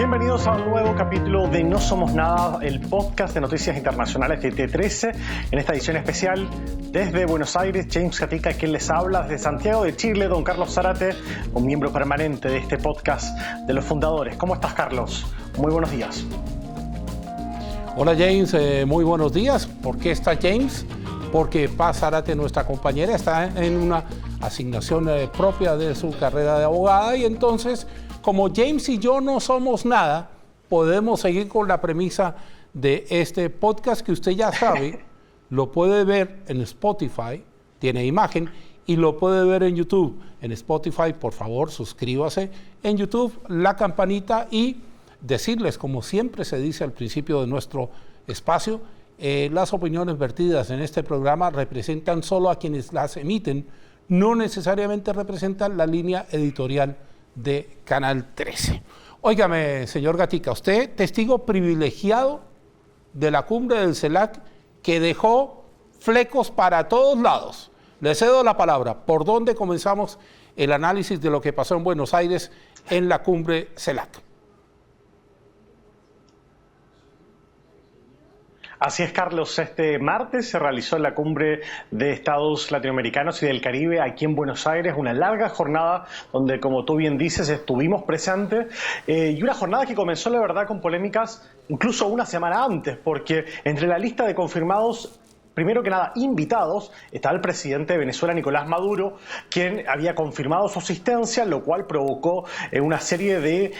Bienvenidos a un nuevo capítulo de No Somos Nada, el podcast de noticias internacionales de T13. En esta edición especial, desde Buenos Aires, James Gatica, quien les habla, desde Santiago de Chile, don Carlos Zárate, un miembro permanente de este podcast de los fundadores. ¿Cómo estás, Carlos? Muy buenos días. Hola, James, muy buenos días. ¿Por qué está James? Porque Paz Zárate, nuestra compañera, está en una asignación propia de su carrera de abogada, y entonces, como James y yo no somos nada, podemos seguir con la premisa de este podcast que usted ya sabe, lo puede ver en Spotify, tiene imagen, y lo puede ver en YouTube. En Spotify, por favor, suscríbase. En YouTube, la campanita, y decirles, como siempre se dice al principio de nuestro espacio, las opiniones vertidas en este programa representan solo a quienes las emiten, no necesariamente representan la línea editorial de Canal 13. Óigame, señor Gatica, usted testigo privilegiado de la cumbre del CELAC que dejó flecos para todos lados. Le cedo la palabra. ¿Por dónde comenzamos el análisis de lo que pasó en Buenos Aires en la cumbre CELAC? Así es, Carlos. Este martes se realizó la cumbre de Estados Latinoamericanos y del Caribe aquí en Buenos Aires, una larga jornada donde, como tú bien dices, estuvimos presentes, y una jornada que comenzó, la verdad, con polémicas incluso una semana antes, porque entre la lista de confirmados, primero que nada, invitados, está el presidente de Venezuela, Nicolás Maduro, quien había confirmado su asistencia, lo cual provocó una serie de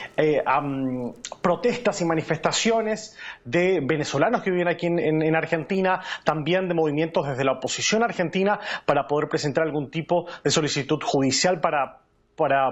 protestas y manifestaciones de venezolanos que viven aquí en Argentina, también de movimientos desde la oposición argentina, para poder presentar algún tipo de solicitud judicial para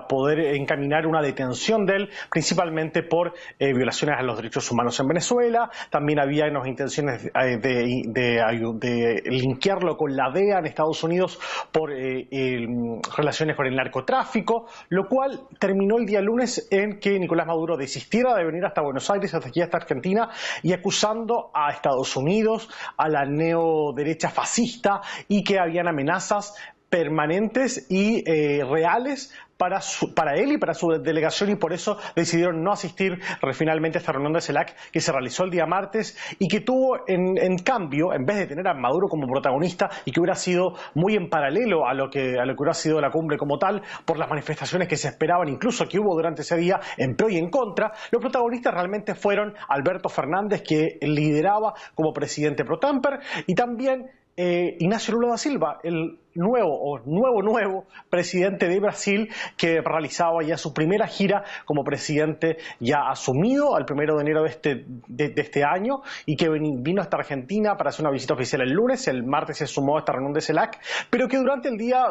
poder encaminar una detención de él, principalmente por violaciones a los derechos humanos en Venezuela. También había unas intenciones de linkearlo con la DEA en Estados Unidos por relaciones con el narcotráfico, lo cual terminó el día lunes en que Nicolás Maduro desistiera de venir hasta Buenos Aires, hasta aquí, hasta Argentina, y acusando a Estados Unidos, a la neoderecha fascista, y que habían amenazas permanentes y reales para él y para su delegación, y por eso decidieron no asistir finalmente a esta reunión de CELAC que se realizó el día martes, y que tuvo en cambio, en vez de tener a Maduro como protagonista, y que hubiera sido muy en paralelo a lo que hubiera sido la cumbre como tal, por las manifestaciones que se esperaban, incluso que hubo durante ese día en pro y en contra, los protagonistas realmente fueron Alberto Fernández, que lideraba como presidente pro tempore, y también Ignacio Lula da Silva, el nuevo presidente de Brasil, que realizaba ya su primera gira como presidente ya asumido al 1 de enero de este año, y que vino hasta Argentina para hacer una visita oficial el lunes. El martes se sumó a esta reunión de CELAC, pero que durante el día,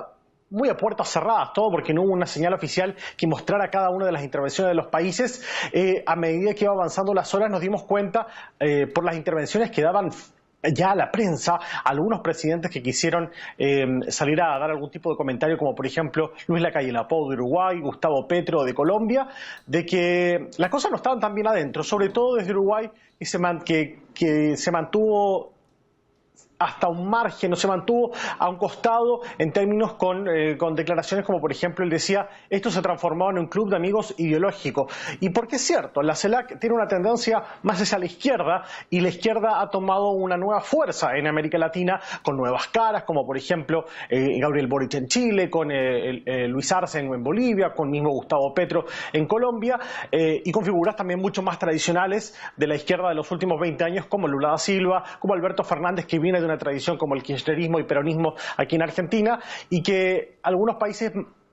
muy a puertas cerradas, todo porque no hubo una señal oficial que mostrara cada una de las intervenciones de los países. A medida que iba avanzando las horas, nos dimos cuenta, por las intervenciones que daban ya a la prensa, algunos presidentes que quisieron salir a dar algún tipo de comentario, como por ejemplo Luis Lacalle Pou de Uruguay, Gustavo Petro de Colombia, de que las cosas no estaban tan bien adentro, sobre todo desde Uruguay, que se mantuvo hasta un margen, no se mantuvo a un costado en términos con declaraciones como, por ejemplo, él decía: esto se transformó en un club de amigos ideológico. Y porque es cierto, la CELAC tiene una tendencia más hacia la izquierda, y la izquierda ha tomado una nueva fuerza en América Latina, con nuevas caras, como por ejemplo Gabriel Boric en Chile, con Luis Arce en Bolivia, con mismo Gustavo Petro en Colombia, y con figuras también mucho más tradicionales de la izquierda de los últimos 20 años, como Lula da Silva, como Alberto Fernández, que viene de una tradición como el kirchnerismo y peronismo aquí en Argentina, y que algunos países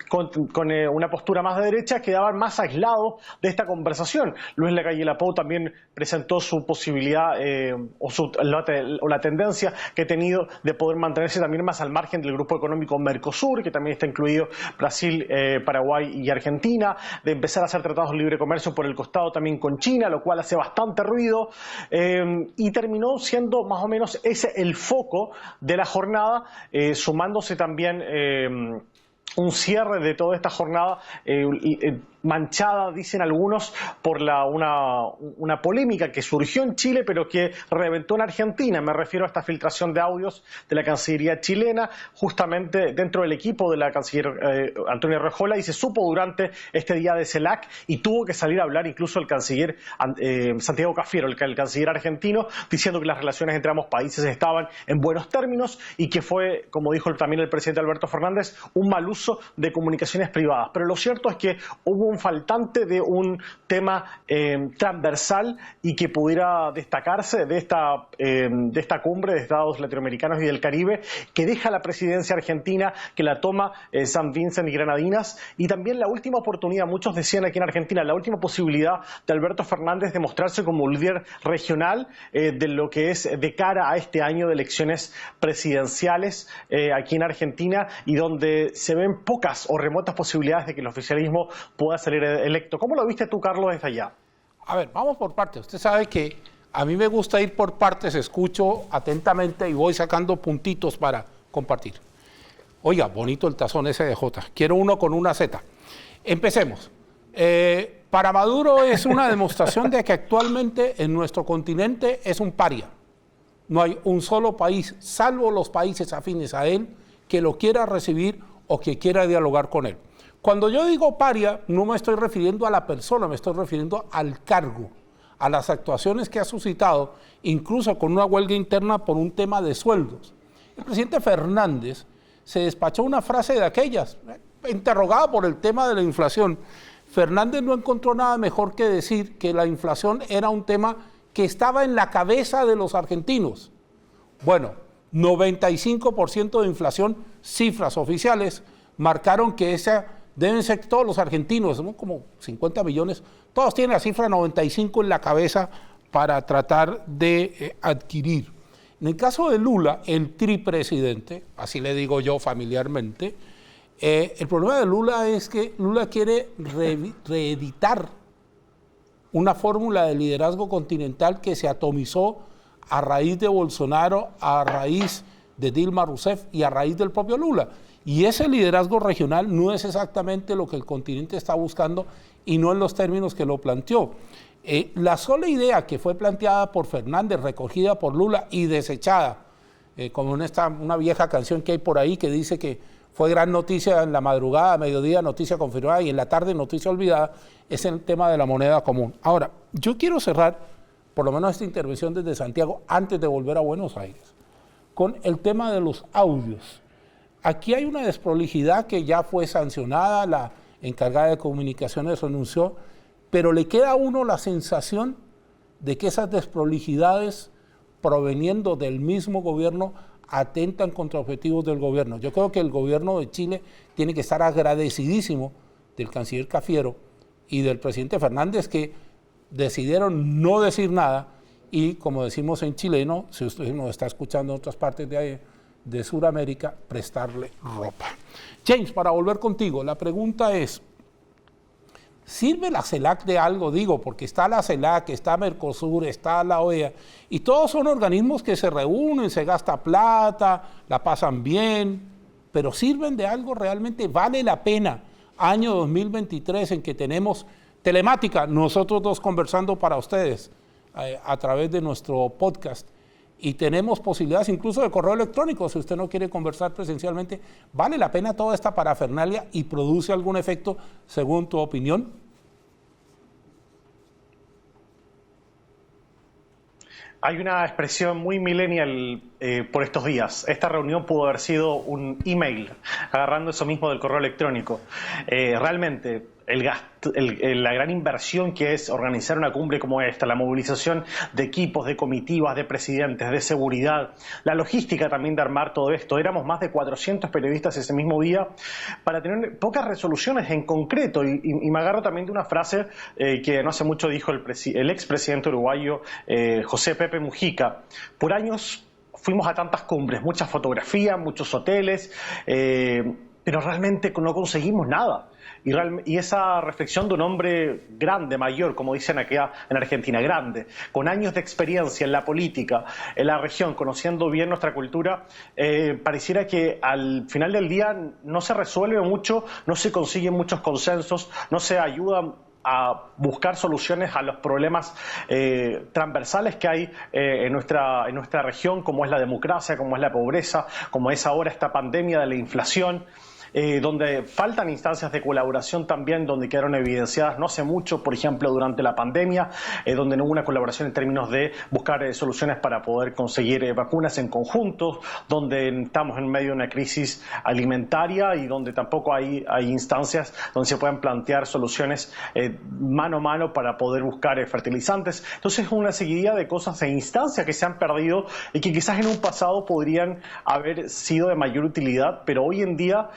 con una postura más de derecha quedaban más aislados de esta conversación. Luis Lacalle Pou también presentó su posibilidad o la tendencia que ha tenido de poder mantenerse también más al margen del grupo económico Mercosur, que también está incluido Brasil, Paraguay y Argentina, de empezar a hacer tratados de libre comercio por el costado también con China, lo cual hace bastante ruido, y terminó siendo más o menos ese el foco de la jornada, sumándose también un cierre de toda esta jornada manchada, dicen algunos, por una polémica que surgió en Chile pero que reventó en Argentina. Me refiero a esta filtración de audios de la Cancillería chilena, justamente dentro del equipo de la canciller Antonia Rejhola, y se supo durante este día de CELAC, y tuvo que salir a hablar incluso el canciller Santiago Cafiero, el canciller argentino, diciendo que las relaciones entre ambos países estaban en buenos términos y que fue, como dijo también el presidente Alberto Fernández, un mal uso de comunicaciones privadas. Pero lo cierto es que hubo un faltante de un tema transversal y que pudiera destacarse de esta cumbre de Estados latinoamericanos y del Caribe, que deja la presidencia argentina, que la toma San Vincent y Granadinas, y también la última oportunidad, muchos decían aquí en Argentina, la última posibilidad de Alberto Fernández de mostrarse como un líder regional de lo que es de cara a este año de elecciones presidenciales aquí en Argentina, y donde se ven pocas o remotas posibilidades de que el oficialismo pueda salir electo. ¿Cómo lo viste tú, Carlos, desde allá? A ver, vamos por partes. Usted sabe que a mí me gusta ir por partes, escucho atentamente y voy sacando puntitos para compartir. Oiga, bonito el tazón ese de J. Quiero uno con una Z. Empecemos. Para Maduro es una demostración de que actualmente en nuestro continente es un paria. No hay un solo país, salvo los países afines a él, que lo quiera recibir o que quiera dialogar con él. Cuando yo digo paria, no me estoy refiriendo a la persona, me estoy refiriendo al cargo, a las actuaciones que ha suscitado, incluso con una huelga interna por un tema de sueldos. El presidente Fernández se despachó una frase de aquellas, interrogada por el tema de la inflación. Fernández no encontró nada mejor que decir que la inflación era un tema que estaba en la cabeza de los argentinos. Bueno, 95% de inflación, cifras oficiales, marcaron que esa deben ser todos los argentinos, somos como 50 millones, todos tienen la cifra 95 en la cabeza para tratar de adquirir. En el caso de Lula, el tripresidente, así le digo yo familiarmente, el problema de Lula es que Lula quiere reeditar una fórmula de liderazgo continental que se atomizó a raíz de Bolsonaro, a raíz de Dilma Rousseff y a raíz del propio Lula. Y ese liderazgo regional no es exactamente lo que el continente está buscando y no en los términos que lo planteó. La sola idea que fue planteada por Fernández, recogida por Lula y desechada, como una vieja canción que hay por ahí que dice que fue gran noticia en la madrugada, a mediodía noticia confirmada y en la tarde noticia olvidada, es el tema de la moneda común. Ahora, yo quiero cerrar por lo menos esta intervención desde Santiago antes de volver a Buenos Aires, con el tema de los audios. Aquí hay una desprolijidad que ya fue sancionada, la encargada de comunicaciones renunció, pero le queda a uno la sensación de que esas desprolijidades proveniendo del mismo gobierno atentan contra objetivos del gobierno. Yo creo que el gobierno de Chile tiene que estar agradecidísimo del canciller Cafiero y del presidente Fernández, que decidieron no decir nada y, como decimos en chileno, si usted nos está escuchando en otras partes de Sudamérica, prestarle ropa. James, para volver contigo, la pregunta es, ¿sirve la CELAC de algo? Digo, porque está la CELAC, está Mercosur, está la OEA, y todos son organismos que se reúnen, se gasta plata, la pasan bien, pero ¿sirven de algo realmente? ¿Vale la pena? Año 2023 en que tenemos telemática, nosotros dos conversando para ustedes a través de nuestro podcast, y tenemos posibilidades incluso de correo electrónico, si usted no quiere conversar presencialmente. ¿Vale la pena toda esta parafernalia y produce algún efecto según tu opinión? Hay una expresión muy millennial por estos días. Esta reunión pudo haber sido un email, agarrando eso mismo del correo electrónico. Realmente, la gran inversión que es organizar una cumbre como esta, la movilización de equipos, de comitivas, de presidentes, de seguridad, la logística también de armar todo esto. Éramos más de 400 periodistas ese mismo día para tener pocas resoluciones en concreto. Y me agarro también de una frase que no hace mucho dijo el expresidente uruguayo José Pepe Mujica. Por años fuimos a tantas cumbres, muchas fotografías, muchos hoteles, pero realmente no conseguimos nada. Y esa reflexión de un hombre grande, mayor, como dicen aquí en Argentina, grande, con años de experiencia en la política, en la región, conociendo bien nuestra cultura, pareciera que al final del día no se resuelve mucho, no se consiguen muchos consensos, no se ayuda a buscar soluciones a los problemas transversales que hay en nuestra región, como es la democracia, como es la pobreza, como es ahora esta pandemia de la inflación. Donde faltan instancias de colaboración también, donde quedaron evidenciadas no hace mucho, por ejemplo, durante la pandemia, donde no hubo una colaboración en términos de buscar soluciones para poder conseguir vacunas en conjunto, donde estamos en medio de una crisis alimentaria y donde tampoco hay instancias donde se puedan plantear soluciones mano a mano para poder buscar fertilizantes. Entonces es una seguidilla de cosas e instancias que se han perdido y que quizás en un pasado podrían haber sido de mayor utilidad, pero hoy en día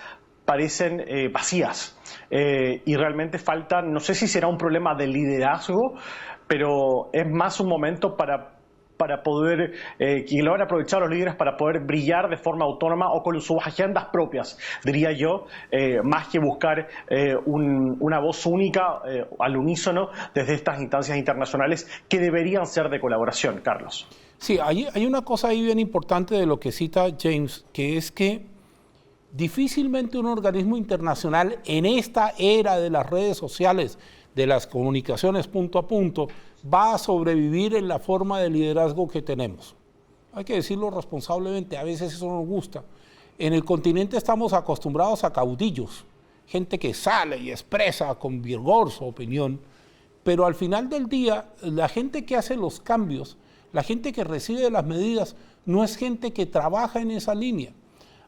parecen vacías y realmente faltan, no sé si será un problema de liderazgo, pero es más un momento para poder, que lo van a aprovechar los líderes para poder brillar de forma autónoma o con sus agendas propias, diría yo, más que buscar una voz única al unísono desde estas instancias internacionales que deberían ser de colaboración, Carlos. Sí, hay una cosa ahí bien importante de lo que cita James, que es que difícilmente un organismo internacional en esta era de las redes sociales, de las comunicaciones punto a punto, va a sobrevivir en la forma de liderazgo que tenemos. Hay que decirlo responsablemente, a veces eso no nos gusta. En el continente estamos acostumbrados a caudillos, gente que sale y expresa con vigor su opinión, pero al final del día, la gente que hace los cambios, la gente que recibe las medidas, no es gente que trabaja en esa línea.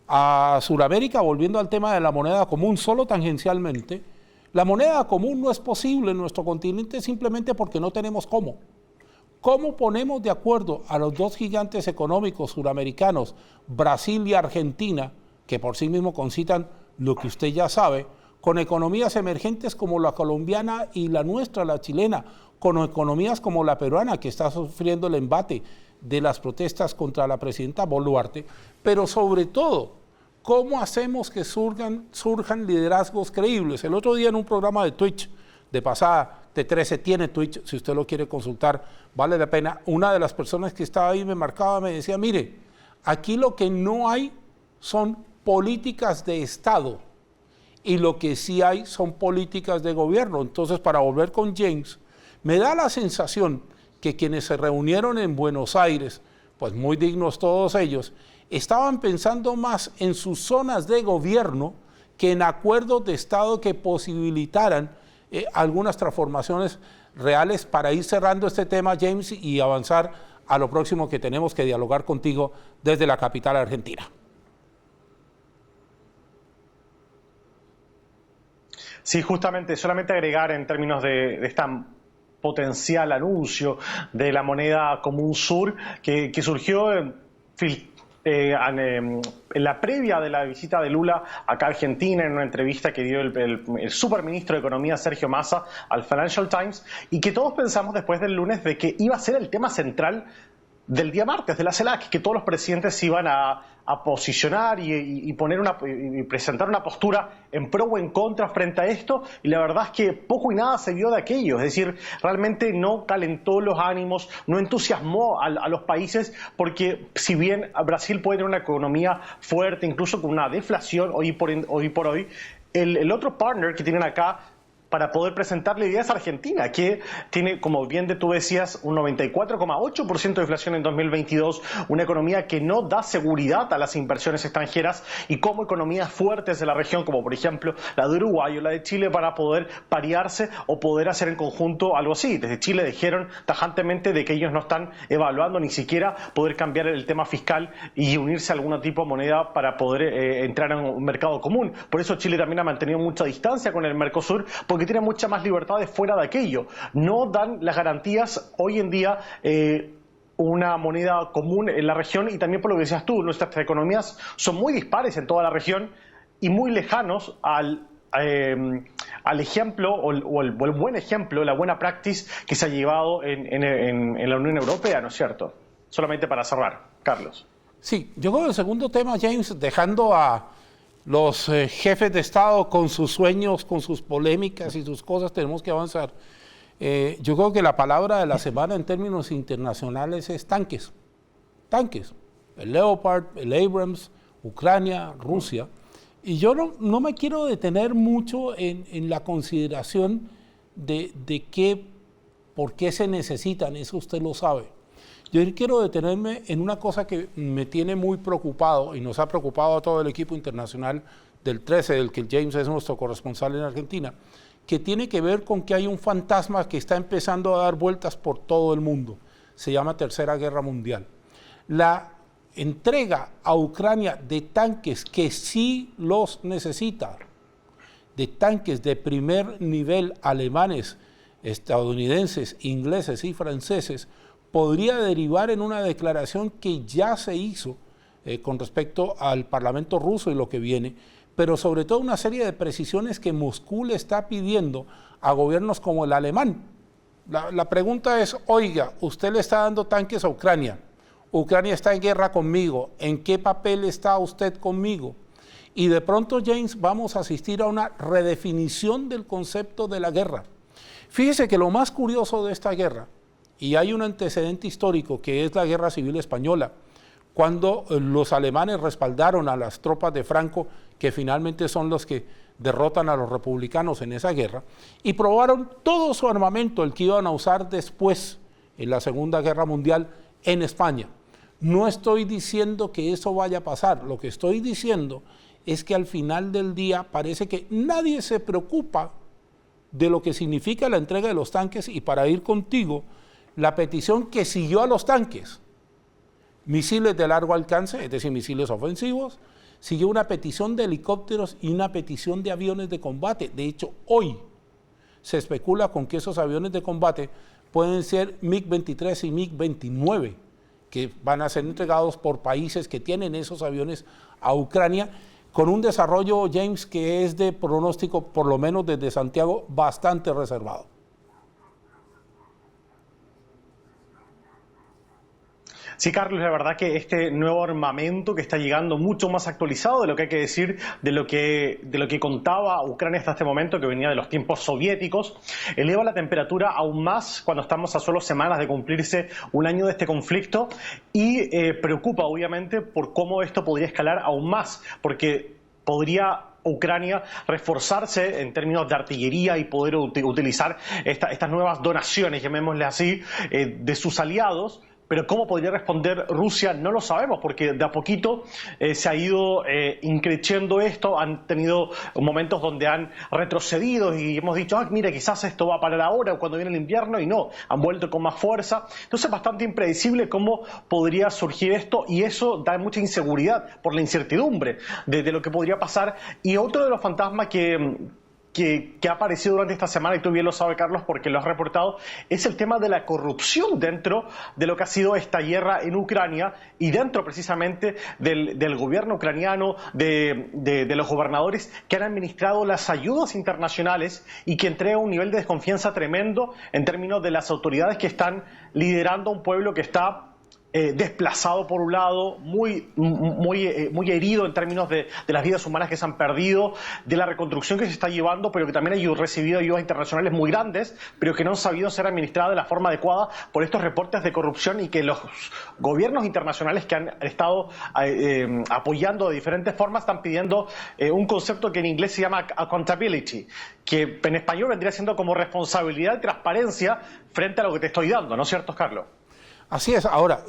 A Sudamérica, volviendo al tema de la moneda común, solo tangencialmente, la moneda común no es posible en nuestro continente simplemente porque no tenemos cómo. ¿Cómo ponemos de acuerdo a los dos gigantes económicos suramericanos, Brasil y Argentina, que por sí mismos concitan lo que usted ya sabe, con economías emergentes como la colombiana y la nuestra, la chilena, con economías como la peruana, que está sufriendo el embate de las protestas contra la presidenta Boluarte, pero sobre todo, ¿cómo hacemos que surjan liderazgos creíbles? El otro día en un programa de Twitch, de pasada, T13 tiene Twitch, si usted lo quiere consultar, vale la pena. Una de las personas que estaba ahí me marcaba, me decía, mire, aquí lo que no hay son políticas de Estado y lo que sí hay son políticas de gobierno. Entonces, para volver con James, me da la sensación que quienes se reunieron en Buenos Aires, pues muy dignos todos ellos, estaban pensando más en sus zonas de gobierno que en acuerdos de Estado que posibilitaran algunas transformaciones reales. Para ir cerrando este tema, James, y avanzar a lo próximo que tenemos que dialogar contigo desde la capital argentina. Sí, justamente, solamente agregar en términos de esta potencial anuncio de la moneda común sur que surgió en la previa de la visita de Lula acá a Argentina, en una entrevista que dio el superministro de Economía Sergio Massa al Financial Times, y que todos pensamos después del lunes de que iba a ser el tema central del día martes de la CELAC, que todos los presidentes se iban a posicionar y presentar una postura en pro o en contra frente a esto, y la verdad es que poco y nada se vio de aquello. Es decir, realmente no calentó los ánimos, no entusiasmó a los países, porque si bien Brasil puede tener una economía fuerte, incluso con una deflación hoy por hoy, el otro partner que tienen acá para poder presentar la idea es Argentina, que tiene, como bien tú decías, un 94,8% de inflación en 2022, una economía que no da seguridad a las inversiones extranjeras, y como economías fuertes de la región, como por ejemplo la de Uruguay o la de Chile, para poder parearse o poder hacer en conjunto algo así. Desde Chile dijeron tajantemente de que ellos no están evaluando ni siquiera poder cambiar el tema fiscal y unirse a algún tipo de moneda para poder entrar en un mercado común. Por eso Chile también ha mantenido mucha distancia con el Mercosur, porque tiene mucha más libertades fuera de aquello. No dan las garantías hoy en día una moneda común en la región, y también por lo que decías tú, nuestras economías son muy dispares en toda la región y muy lejanos al ejemplo o el buen ejemplo, la buena praxis que se ha llevado en la Unión Europea, ¿no es cierto? Solamente para cerrar, Carlos. Sí, yo con el segundo tema, James, dejando a los jefes de Estado con sus sueños, con sus polémicas y sus cosas, tenemos que avanzar. Yo creo que la palabra de la semana en términos internacionales es tanques. Tanques. El Leopard, el Abrams, Ucrania, Rusia. Y yo no me quiero detener mucho en la consideración de por qué se necesitan, eso usted lo sabe. Yo quiero detenerme en una cosa que me tiene muy preocupado y nos ha preocupado a todo el equipo internacional del 13, del que James es nuestro corresponsal en Argentina, que tiene que ver con que hay un fantasma que está empezando a dar vueltas por todo el mundo. Se llama Tercera Guerra Mundial. La entrega a Ucrania de tanques que sí los necesita, de tanques de primer nivel alemanes, estadounidenses, ingleses y franceses, podría derivar en una declaración que ya se hizo con respecto al Parlamento ruso y lo que viene, pero sobre todo una serie de precisiones que Moscú le está pidiendo a gobiernos como el alemán. La pregunta es, oiga, usted le está dando tanques a Ucrania, Ucrania está en guerra conmigo, ¿en qué papel está usted conmigo? Y de pronto, James, vamos a asistir a una redefinición del concepto de la guerra. Fíjese que lo más curioso de esta guerra, y hay un antecedente histórico que es la Guerra Civil Española, cuando los alemanes respaldaron a las tropas de Franco, que finalmente son los que derrotan a los republicanos en esa guerra, y probaron todo su armamento, el que iban a usar después en la Segunda Guerra Mundial en España. No estoy diciendo que eso vaya a pasar, lo que estoy diciendo es que al final del día parece que nadie se preocupa de lo que significa la entrega de los tanques, y para ir contigo, la petición que siguió a los tanques, misiles de largo alcance, es decir, misiles ofensivos, siguió una petición de helicópteros y una petición de aviones de combate. De hecho, hoy se especula con que esos aviones de combate pueden ser MiG-23 y MiG-29, que van a ser entregados por países que tienen esos aviones a Ucrania, con un desarrollo, James, que es de pronóstico, por lo menos desde Santiago, bastante reservado. Sí, Carlos, la verdad que este nuevo armamento que está llegando mucho más actualizado de lo que hay que decir, de lo que contaba Ucrania hasta este momento, que venía de los tiempos soviéticos, eleva la temperatura aún más cuando estamos a solo semanas de cumplirse un año de este conflicto, y preocupa obviamente por cómo esto podría escalar aún más, porque podría Ucrania reforzarse en términos de artillería y poder utilizar estas nuevas donaciones, llamémosle así, de sus aliados. Pero cómo podría responder Rusia no lo sabemos, porque de a poquito se ha ido increciendo esto. Han tenido momentos donde han retrocedido y hemos dicho, mira, quizás esto va a parar ahora o cuando viene el invierno, y no, han vuelto con más fuerza. Entonces es bastante impredecible cómo podría surgir esto, y eso da mucha inseguridad por la incertidumbre de lo que podría pasar. Y otro de los fantasmas que ha aparecido durante esta semana, y tú bien lo sabes, Carlos, porque lo has reportado, es el tema de la corrupción dentro de lo que ha sido esta guerra en Ucrania, y dentro precisamente del gobierno ucraniano, de los gobernadores que han administrado las ayudas internacionales, y que entrega un nivel de desconfianza tremendo en términos de las autoridades que están liderando un pueblo que está desplazado por un lado, muy herido en términos de las vidas humanas que se han perdido, de la reconstrucción que se está llevando, pero que también ha recibido ayudas internacionales muy grandes, pero que no han sabido ser administradas de la forma adecuada por estos reportes de corrupción, y que los gobiernos internacionales que han estado apoyando de diferentes formas están pidiendo un concepto que en inglés se llama accountability, que en español vendría siendo como responsabilidad y transparencia frente a lo que te estoy dando, ¿no es cierto, Carlos? Así es. Ahora,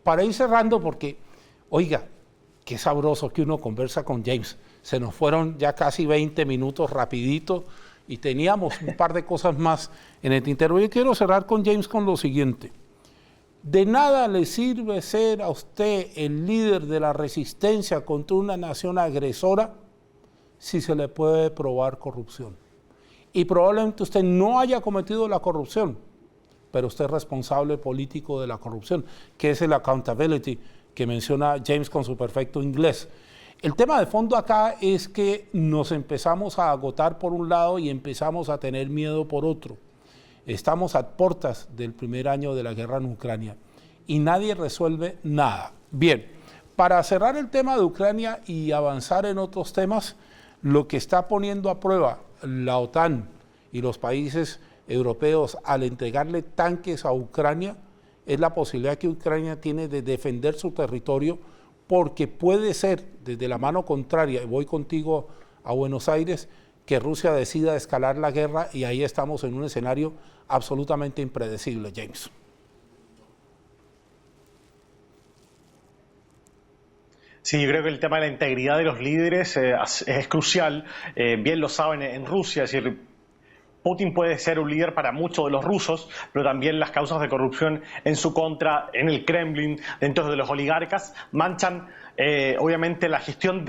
para ir cerrando, porque, oiga, qué sabroso que uno conversa con James. Se nos fueron ya casi 20 minutos rapidito y teníamos un par de cosas más en el tintero. Yo quiero cerrar con James con lo siguiente. De nada le sirve ser a usted el líder de la resistencia contra una nación agresora si se le puede probar corrupción. Y probablemente usted no haya cometido la corrupción, pero usted es responsable político de la corrupción, que es el accountability que menciona James con su perfecto inglés. El tema de fondo acá es que nos empezamos a agotar por un lado y empezamos a tener miedo por otro. Estamos a puertas del primer año de la guerra en Ucrania y nadie resuelve nada. Bien, Para cerrar el tema de Ucrania y avanzar en otros temas, lo que está poniendo a prueba la OTAN y los países europeos al entregarle tanques a Ucrania es la posibilidad que Ucrania tiene de defender su territorio, porque puede ser, desde la mano contraria, y voy contigo a Buenos Aires, que Rusia decida escalar la guerra y ahí estamos en un escenario absolutamente impredecible, James. Sí, yo creo que el tema de la integridad de los líderes es crucial. Bien lo saben en Rusia, es decir, Putin puede ser un líder para muchos de los rusos, pero también las causas de corrupción en su contra, en el Kremlin, dentro de los oligarcas, manchan obviamente la gestión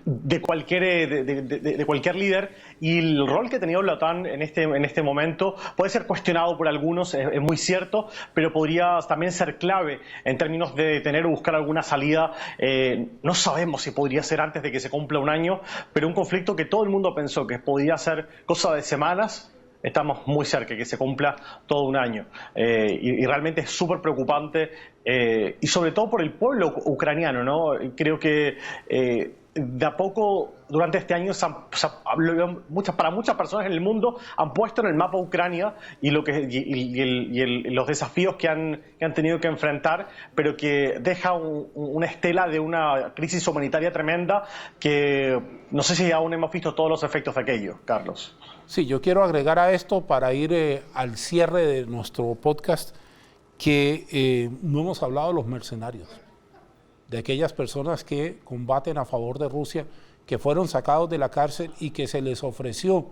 de cualquier líder, y el rol que ha tenido la OTAN en este momento puede ser cuestionado por algunos, es muy cierto, pero podría también ser clave en términos de tener o buscar alguna salida. No sabemos si podría ser antes de que se cumpla un año, pero un conflicto que todo el mundo pensó que podía ser cosa de semanas, estamos muy cerca de que se cumpla todo un año. Y realmente es súper preocupante, y sobre todo por el pueblo ucraniano, ¿no? Creo que de a poco durante este año para muchas personas en el mundo han puesto en el mapa Ucrania y los desafíos que han tenido que enfrentar, pero que deja una estela de una crisis humanitaria tremenda que no sé si aún hemos visto todos los efectos de aquello, Carlos. Sí, yo quiero agregar a esto, para ir al cierre de nuestro podcast, que no hemos hablado de los mercenarios, de aquellas personas que combaten a favor de Rusia, que fueron sacados de la cárcel y que se les ofreció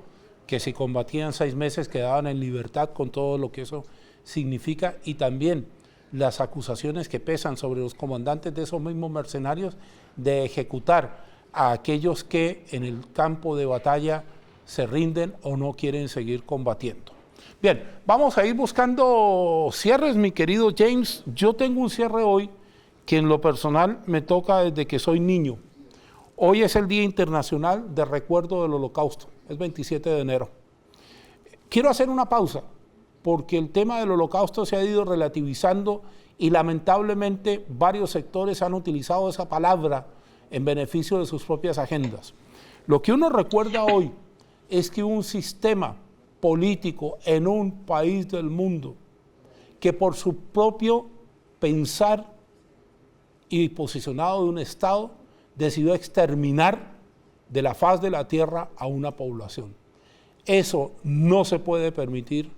que si combatían 6 meses quedaban en libertad, con todo lo que eso significa, y también las acusaciones que pesan sobre los comandantes de esos mismos mercenarios de ejecutar a aquellos que en el campo de batalla se rinden o no quieren seguir combatiendo. Bien, vamos a ir buscando cierres, mi querido James. Yo tengo un cierre hoy que en lo personal me toca desde que soy niño. Hoy es el Día Internacional de Recuerdo del Holocausto, es 27 de enero. Quiero hacer una pausa, porque el tema del Holocausto se ha ido relativizando y lamentablemente varios sectores han utilizado esa palabra en beneficio de sus propias agendas. Lo que uno recuerda hoy es que un sistema político en un país del mundo que por su propio pensar y posicionado de un Estado decidió exterminar de la faz de la tierra a una población. Eso no se puede permitir,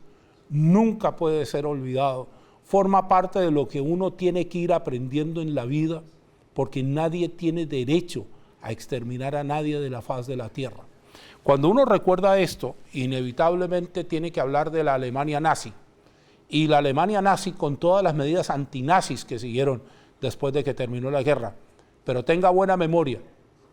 nunca puede ser olvidado, forma parte de lo que uno tiene que ir aprendiendo en la vida, porque nadie tiene derecho a exterminar a nadie de la faz de la tierra. Cuando uno recuerda esto, inevitablemente tiene que hablar de la Alemania nazi, y la Alemania nazi con todas las medidas antinazis que siguieron después de que terminó la guerra. Pero tenga buena memoria,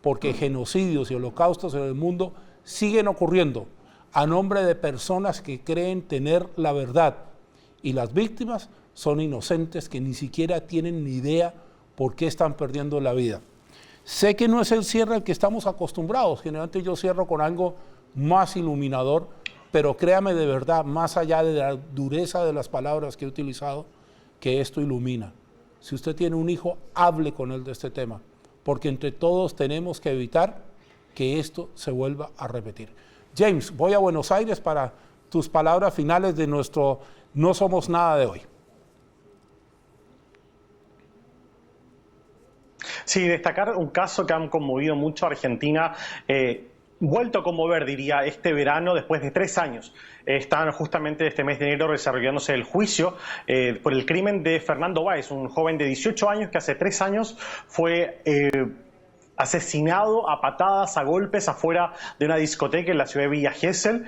porque genocidios y holocaustos en el mundo siguen ocurriendo a nombre de personas que creen tener la verdad, y las víctimas son inocentes que ni siquiera tienen ni idea por qué están perdiendo la vida. Sé que no es el cierre al que estamos acostumbrados, generalmente yo cierro con algo más iluminador, pero créame de verdad, más allá de la dureza de las palabras que he utilizado, que esto ilumina. Si usted tiene un hijo, hable con él de este tema, porque entre todos tenemos que evitar que esto se vuelva a repetir. James, voy a Buenos Aires para tus palabras finales de nuestro No Somos Nada de hoy. Sí, destacar un caso que han conmovido mucho a Argentina, vuelto a conmover, diría, este verano, después de 3 años. Están justamente este mes de enero desarrollándose el juicio por el crimen de Fernando Báez, un joven de 18 años que hace 3 años fue asesinado a patadas, a golpes, afuera de una discoteca en la ciudad de Villa Gesell,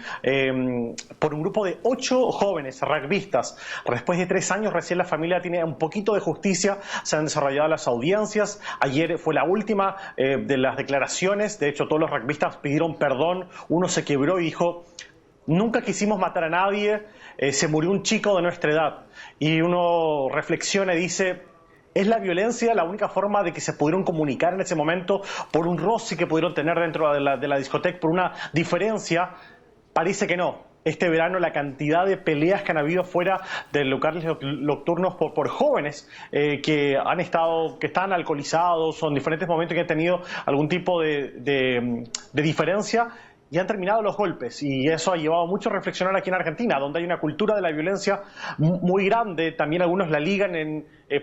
por un grupo de 8 jóvenes rugbyistas. Después de 3 años, recién la familia tiene un poquito de justicia, se han desarrollado las audiencias. Ayer fue la última de las declaraciones. De hecho, todos los rugbyistas pidieron perdón. Uno se quebró y dijo: nunca quisimos matar a nadie, se murió un chico de nuestra edad. Y uno reflexiona y dice: ¿es la violencia la única forma de que se pudieron comunicar en ese momento por un roce que pudieron tener dentro de la discoteca, por una diferencia? Parece que no. este verano la cantidad de peleas que han habido fuera de locales nocturnos por jóvenes que están alcoholizados o en diferentes momentos que han tenido algún tipo de diferencia y han terminado los golpes, y eso ha llevado mucho a reflexionar aquí en Argentina, donde hay una cultura de la violencia muy grande. También algunos la ligan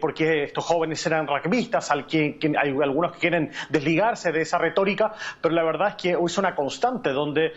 porque estos jóvenes eran rugbyistas, hay algunos que quieren desligarse de esa retórica, pero la verdad es que es una constante donde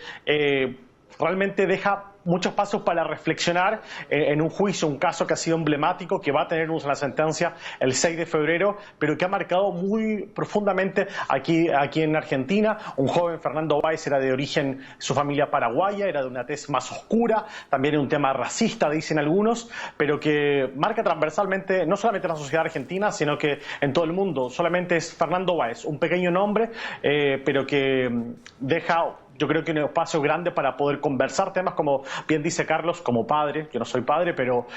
realmente deja muchos pasos para reflexionar en un juicio, un caso que ha sido emblemático, que va a tener una sentencia el 6 de febrero, pero que ha marcado muy profundamente aquí en Argentina. Un joven, Fernando Báez, era de origen, su familia paraguaya, era de una tez más oscura, también un tema racista, dicen algunos, pero que marca transversalmente, no solamente en la sociedad argentina, sino que en todo el mundo. Solamente es Fernando Báez, un pequeño nombre, pero que deja, yo creo que un espacio grande para poder conversar temas, como bien dice Carlos, como padre. Yo no soy padre, pero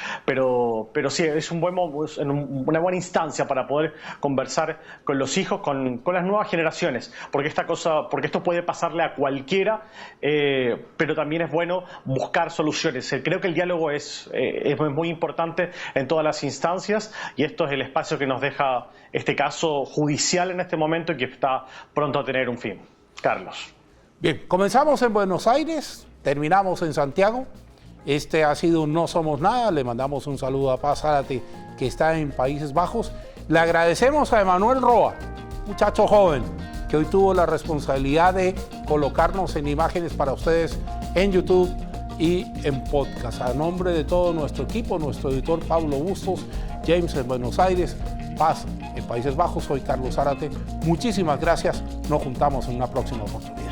sí, es una buena instancia para poder conversar con los hijos, con las nuevas generaciones, porque esto puede pasarle a cualquiera, pero también es bueno buscar soluciones. Creo que el diálogo es muy importante en todas las instancias, y esto es el espacio que nos deja este caso judicial en este momento y que está pronto a tener un fin. Carlos. Bien, comenzamos en Buenos Aires, terminamos en Santiago. Este ha sido un No Somos Nada. Le mandamos un saludo a Paz Zárate, que está en Países Bajos. Le agradecemos a Emanuel Roa, muchacho joven, que hoy tuvo la responsabilidad de colocarnos en imágenes para ustedes en YouTube y en podcast. A nombre de todo nuestro equipo, nuestro editor Pablo Bustos, James en Buenos Aires, Paz en Países Bajos, soy Carlos Zárate. Muchísimas gracias. Nos juntamos en una próxima oportunidad.